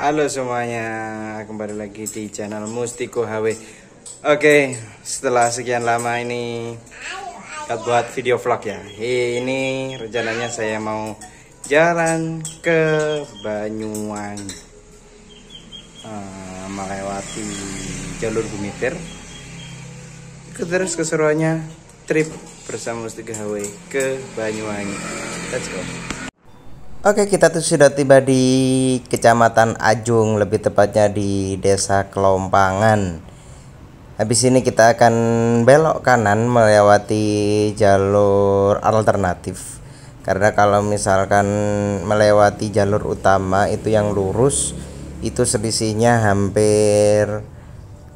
Halo semuanya, kembali lagi di channel Mustiko HW. Oke, setelah sekian lama ini kita buat video vlog ya. Ini rencananya saya mau jalan ke Banyuwangi, melewati jalur Bumitir. Terus keseruannya trip bersama Mustiko HW ke Banyuwangi. Let's go. Oke, kita tuh sudah tiba di Kecamatan Ajung, lebih tepatnya di Desa Kelompangan. Habis ini kita akan belok kanan melewati jalur alternatif. Karena kalau misalkan melewati jalur utama itu yang lurus, itu selisihnya hampir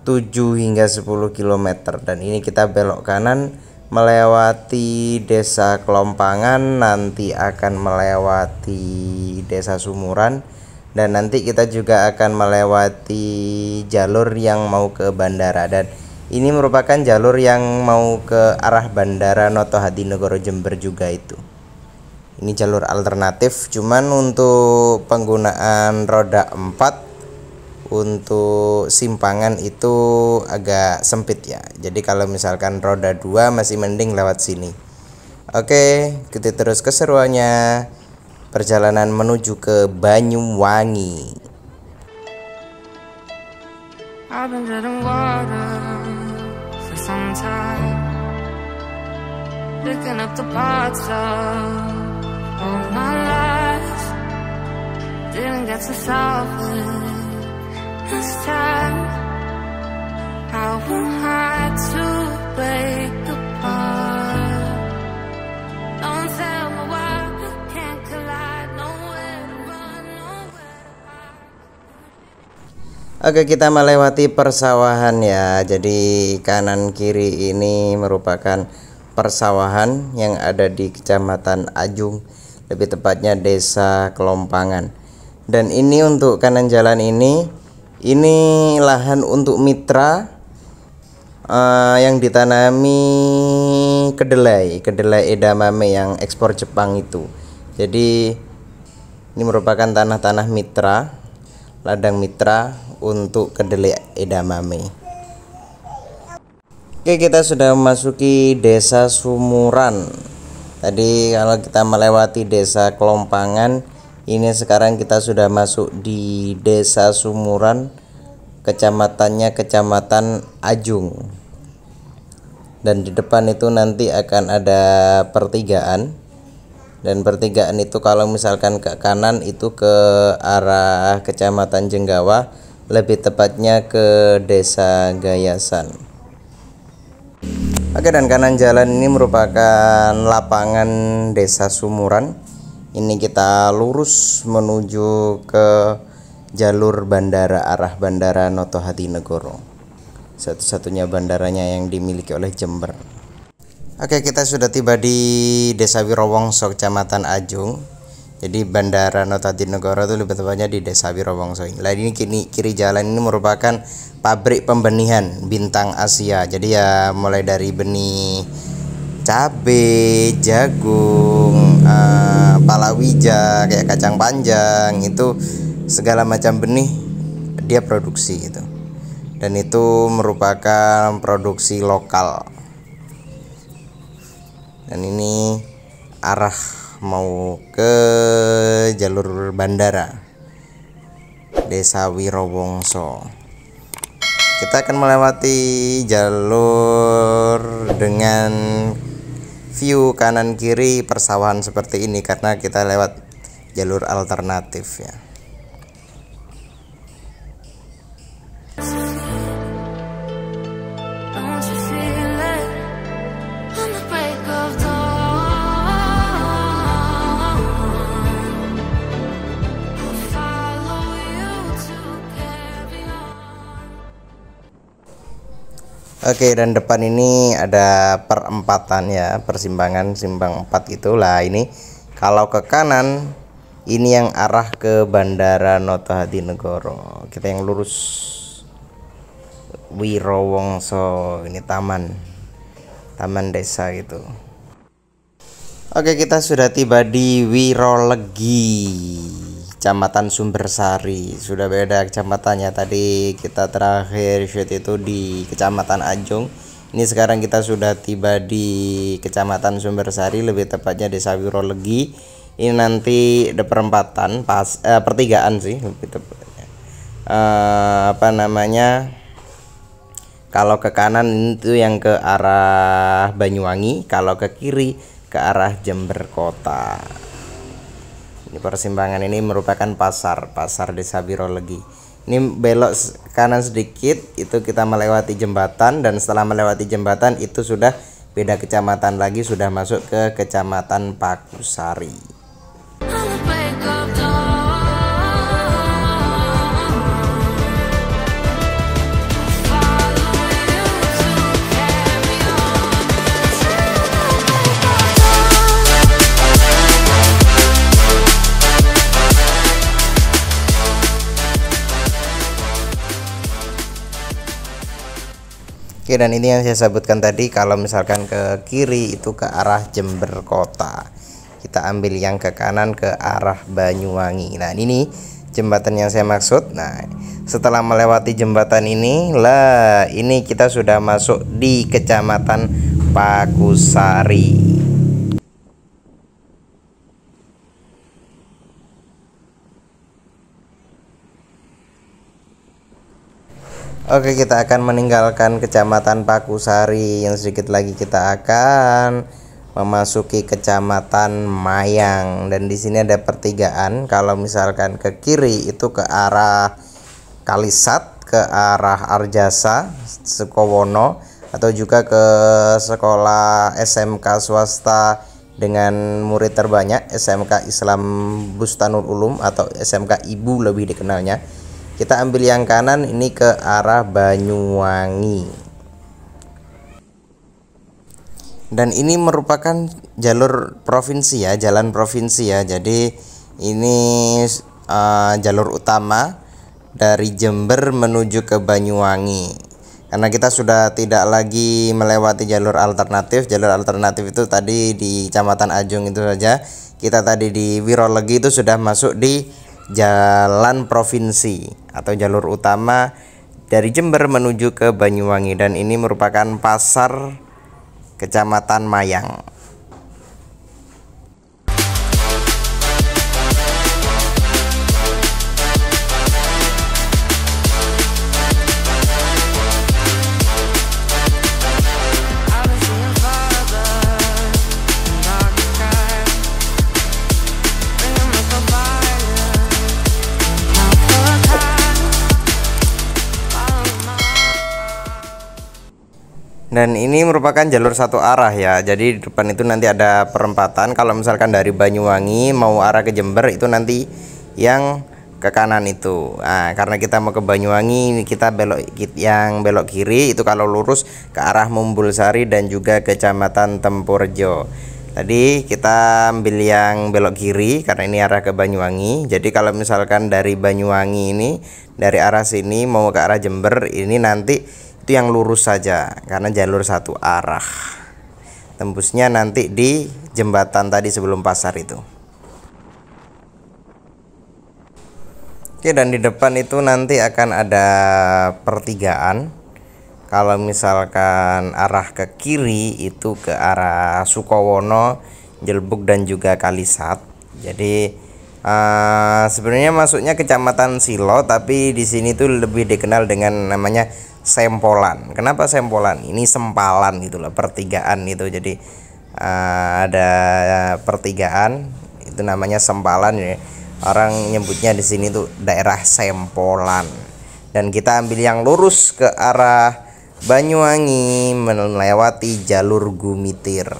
7 hingga 10 km. Dan ini kita belok kanan melewati Desa Kelompangan, nanti akan melewati Desa Sumuran, dan nanti kita juga akan melewati jalur yang mau ke bandara. Dan ini merupakan jalur yang mau ke arah Bandara Noto Hadinegoro Jember juga itu. Ini jalur alternatif, cuman untuk penggunaan roda 4 untuk simpangan itu agak sempit ya. Jadi kalau misalkan roda 2 masih mending lewat sini. Oke, kita terus keseruannya perjalanan menuju ke Banyuwangi. I've been drinking water for some time, picking up the parts of all my life, didn't get to solve it this time. I won't hide to break apart. Don't tell me why we can't collide. Nowhere to run, nowhere to hide. Oke, kita melewati persawahan ya. Jadi kanan kiri ini merupakan persawahan yang ada di Kecamatan Ajung, lebih tepatnya Desa Kelompangan. Dan ini untuk kanan jalan ini lahan untuk mitra yang ditanami kedelai edamame yang ekspor Jepang itu. Jadi ini merupakan tanah-tanah mitra, ladang mitra untuk kedelai edamame. Oke, kita sudah memasuki Desa Sumuran. Tadi kalau kita melewati Desa Kelompangan, ini sekarang kita sudah masuk di Desa Sumuran, kecamatannya Kecamatan Ajung. Dan di depan itu nanti akan ada pertigaan. Dan pertigaan itu kalau misalkan ke kanan itu ke arah Kecamatan Jenggawa, lebih tepatnya ke Desa Gayasan. Oke, dan kanan jalan ini merupakan lapangan Desa Sumuran. Ini kita lurus menuju ke jalur bandara, arah Bandara Noto Hadinegoro, satu-satunya bandaranya yang dimiliki oleh Jember. Oke, kita sudah tiba di Desa Wirowongso, Kecamatan Ajung. Jadi Bandara Noto Hadinegoro itu lebih tepatnya di Desa Wirowongso. Nah, ini kiri jalan ini merupakan pabrik pembenihan Bintang Asia. Jadi ya mulai dari benih cabe, jagung, palawija, kayak kacang panjang, itu segala macam benih dia produksi gitu. Dan itu merupakan produksi lokal. Dan ini arah mau ke jalur bandara Desa Wirowongso. Kita akan melewati jalur dengan view kanan kiri persawahan seperti ini karena kita lewat jalur alternatif ya. Oke, dan depan ini ada perempatan ya, persimpangan simpang 4 itulah. Ini kalau ke kanan ini yang arah ke Bandara Noto Hadinegoro. Kita yang lurus Wirowongso, ini taman desa gitu. Oke, kita sudah tiba di Wirolegi. Kecamatan Sumbersari. Sudah beda kecamatannya. Tadi kita terakhir shoot itu di Kecamatan Ajung. Ini sekarang kita sudah tiba di Kecamatan Sumbersari, lebih tepatnya Desa Wirolegi. Ini nanti ada perempatan, pertigaan sih lebih tepatnya. Kalau ke kanan itu yang ke arah Banyuwangi, kalau ke kiri ke arah Jember Kota. Ini persimpangan ini merupakan pasar Desa Wirolegi. Ini belok kanan sedikit itu kita melewati jembatan, dan setelah melewati jembatan itu sudah beda kecamatan lagi, sudah masuk ke Kecamatan Pakusari. Oke, dan ini yang saya sebutkan tadi, kalau misalkan ke kiri itu ke arah Jember Kota, kita ambil yang ke kanan ke arah Banyuwangi. Nah, ini jembatan yang saya maksud. Nah, setelah melewati jembatan ini kita sudah masuk di Kecamatan Pakusari. Oke, kita akan meninggalkan Kecamatan Pakusari. Yang sedikit lagi kita akan memasuki Kecamatan Mayang, dan di sini ada pertigaan. Kalau misalkan ke kiri itu ke arah Kalisat, ke arah Arjasa, Sukowono, atau juga ke sekolah SMK swasta dengan murid terbanyak, SMK Islam Bustanul Ulum atau SMK Ibu lebih dikenalnya. Kita ambil yang kanan ini ke arah Banyuwangi. Dan ini merupakan jalur provinsi ya, jalan provinsi ya. Jadi ini jalur utama dari Jember menuju ke Banyuwangi. Karena kita sudah tidak lagi melewati jalur alternatif. Jalur alternatif itu tadi di Kecamatan Ajung itu saja. Kita tadi di Wirolegi itu sudah masuk di jalan provinsi atau jalur utama dari Jember menuju ke Banyuwangi, dan ini merupakan pasar Kecamatan Mayang. Dan ini merupakan jalur satu arah ya. Jadi di depan itu nanti ada perempatan. Kalau misalkan dari Banyuwangi mau arah ke Jember itu nanti yang ke kanan itu. Nah, karena kita mau ke Banyuwangi, kita belok kiri itu kalau lurus ke arah Mumbulsari dan juga Kecamatan Tempurjo. Tadi kita ambil yang belok kiri karena ini arah ke Banyuwangi. Jadi kalau misalkan dari Banyuwangi ini dari arah sini mau ke arah Jember, ini nanti itu yang lurus saja karena jalur satu arah. Tembusnya nanti di jembatan tadi sebelum pasar itu. Oke, dan di depan itu nanti akan ada pertigaan. Kalau misalkan arah ke kiri itu ke arah Sukowono, Jelbuk dan juga Kalisat. Jadi sebenarnya masuknya Kecamatan Silo, tapi di sini tuh lebih dikenal dengan namanya Sempolan. Kenapa Sempolan? Ini sempalan gitulah, pertigaan itu. Jadi ada pertigaan itu namanya sempalan ya. Orang nyebutnya di sini tuh daerah Sempolan. Dan kita ambil yang lurus ke arah Banyuwangi melewati jalur Gumitir.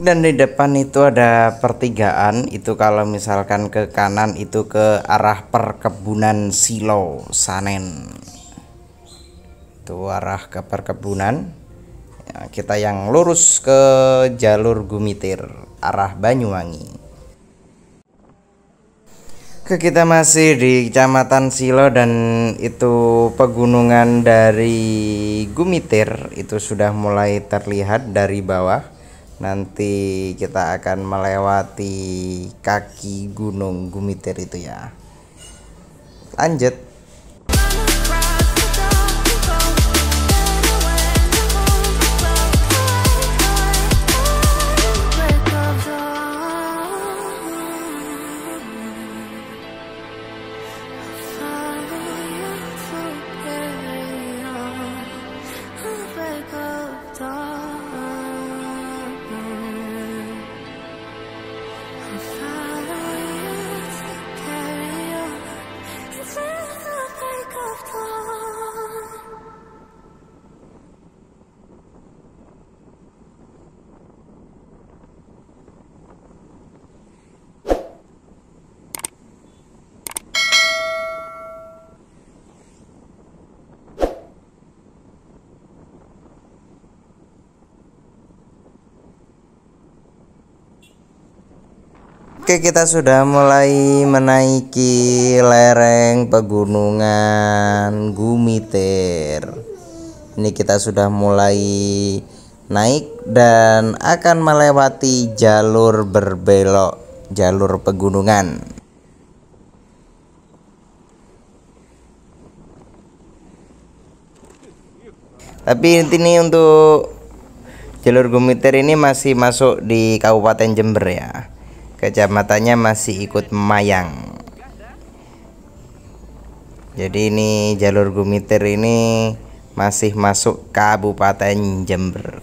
Dan di depan itu ada pertigaan, itu kalau misalkan ke kanan itu ke arah perkebunan Silo Sanen, itu arah ke perkebunan ya, kita yang lurus ke jalur Gumitir arah Banyuwangi. Kita masih di Kecamatan Silo dan itu pegunungan dari Gumitir itu sudah mulai terlihat dari bawah. Nanti kita akan melewati kaki Gunung Gumitir itu ya. Lanjut. Kita sudah mulai menaiki lereng pegunungan Gumitir. Ini kita sudah mulai naik dan akan melewati jalur berbelok, jalur pegunungan. Tapi ini untuk jalur Gumitir ini masih masuk di Kabupaten Jember ya. Kecamatannya masih ikut Mayang. Jadi ini jalur Gumitir ini masih masuk Kabupaten Jember.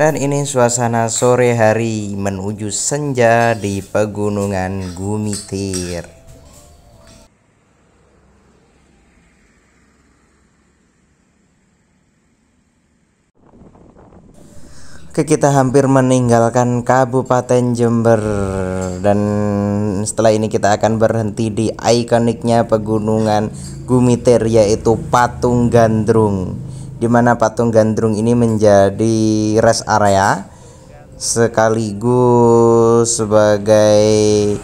Dan ini suasana sore hari menuju senja di pegunungan Gumitir. Kita hampir meninggalkan Kabupaten Jember dan setelah ini kita akan berhenti di ikoniknya pegunungan Gumitir, yaitu Patung Gandrung, di mana Patung Gandrung ini menjadi rest area sekaligus sebagai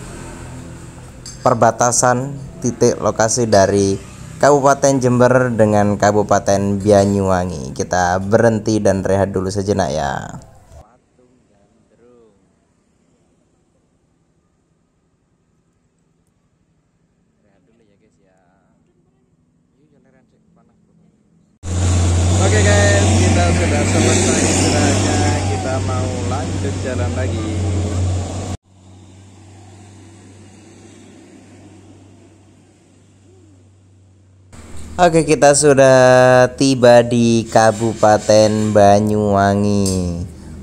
perbatasan titik lokasi dari Kabupaten Jember dengan Kabupaten Banyuwangi. Kita berhenti dan rehat dulu sejenak ya. Oke guys, kita sudah selesai istirahatnya. Kita mau lanjut jalan lagi. Oke, kita sudah tiba di Kabupaten Banyuwangi,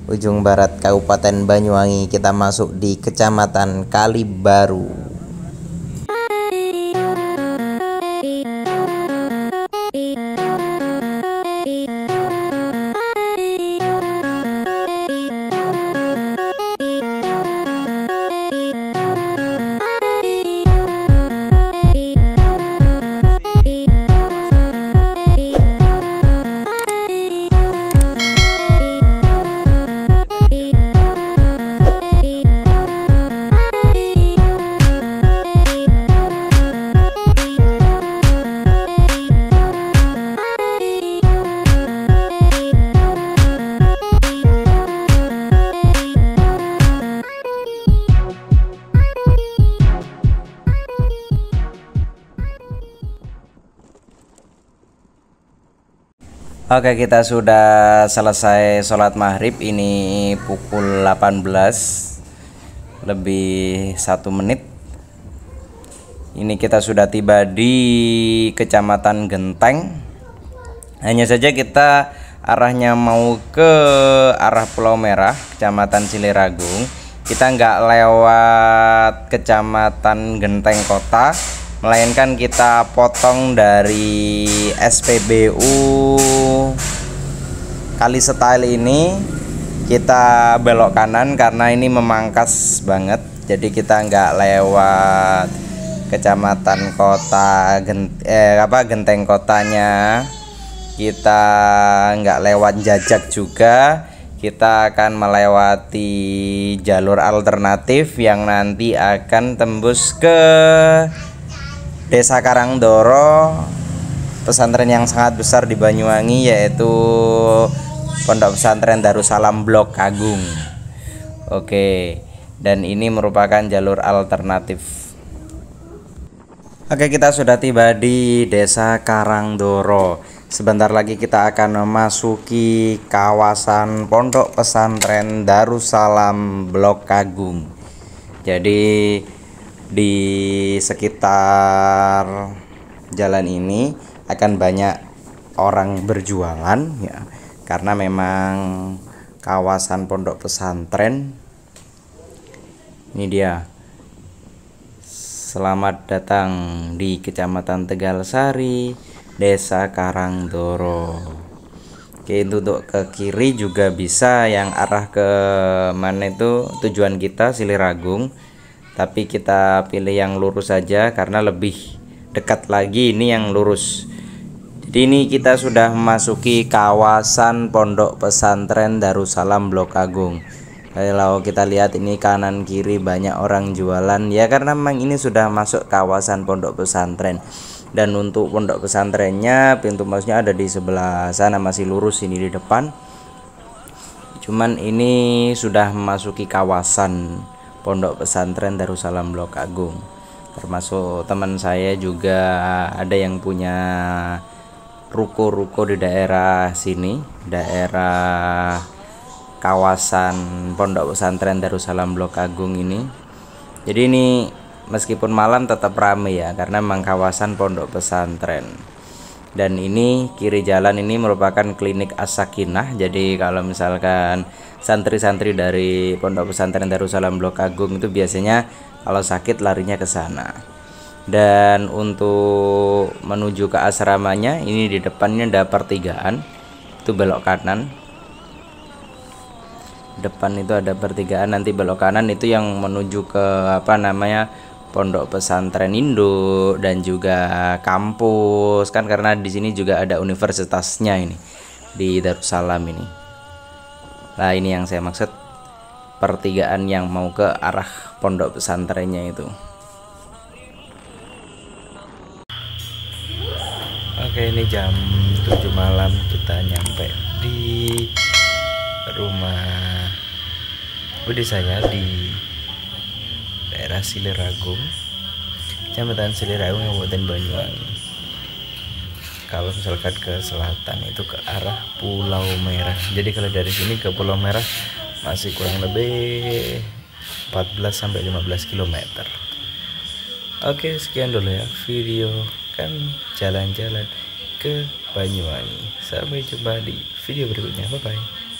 ujung barat Kabupaten Banyuwangi. Kita masuk di Kecamatan Kalibaru. Oke, kita sudah selesai sholat maghrib. Ini pukul 18 lebih 1 menit. Ini kita sudah tiba di Kecamatan Genteng. Hanya saja kita arahnya mau ke arah Pulau Merah, Kecamatan Siliragung. Kita nggak lewat Kecamatan Genteng Kota, melainkan kita potong dari SPBU Kali Style ini, kita belok kanan karena ini memangkas banget. Jadi kita nggak lewat Kecamatan Kota Genteng Kotanya, kita nggak lewat Jajak juga. Kita akan melewati jalur alternatif yang nanti akan tembus ke Desa Karangdoro, pesantren yang sangat besar di Banyuwangi, yaitu Pondok Pesantren Darussalam Blok Agung. Oke, dan ini merupakan jalur alternatif. Oke, kita sudah tiba di Desa Karangdoro. Sebentar lagi kita akan memasuki kawasan Pondok Pesantren Darussalam Blok Agung. Jadi di sekitar jalan ini akan banyak orang berjualan ya, karena memang kawasan pondok pesantren. Ini dia. Selamat datang di Kecamatan Tegalsari, Desa Karangdoro. Oke, untuk ke kiri juga bisa, yang arah ke mana itu tujuan kita Siliragung. Tapi kita pilih yang lurus saja karena lebih dekat lagi ini yang lurus. Jadi ini kita sudah memasuki kawasan Pondok Pesantren Darussalam Blok Agung. Kalau kita lihat ini kanan kiri banyak orang jualan ya, karena memang ini sudah masuk kawasan pondok pesantren. Dan untuk pondok pesantrennya, pintu masuknya ada di sebelah sana, masih lurus ini di depan. Cuman ini sudah memasuki kawasan Pondok Pesantren Darussalam Blok Agung. Termasuk teman saya juga ada yang punya ruko-ruko di daerah sini, daerah kawasan Pondok Pesantren Darussalam Blok Agung ini. Jadi ini meskipun malam tetap ramai ya, karena memang kawasan pondok pesantren. Dan ini kiri jalan ini merupakan klinik As-Sakinah. Jadi kalau misalkan santri-santri dari Pondok Pesantren Darussalam Blok Agung itu biasanya kalau sakit larinya ke sana. Dan untuk menuju ke asramanya, ini di depannya ada pertigaan, itu belok kanan. Depan itu ada pertigaan, nanti belok kanan itu yang menuju ke Pondok Pesantren Induk dan juga kampus kan, karena di sini juga ada universitasnya ini di Darussalam ini. Nah, ini yang saya maksud, pertigaan yang mau ke arah pondok pesantrennya itu. Oke, ini jam 7 malam kita nyampe di rumah bude saya di daerah Siliragung, Kecamatan Siliragung, Kabupaten Banyuwangi. Kalau misalkan ke selatan itu ke arah Pulau Merah. Jadi kalau dari sini ke Pulau Merah masih kurang lebih 14-15 km. Oke, sekian dulu ya video kan jalan-jalan ke Banyuwangi. Sampai jumpa di video berikutnya. Bye bye.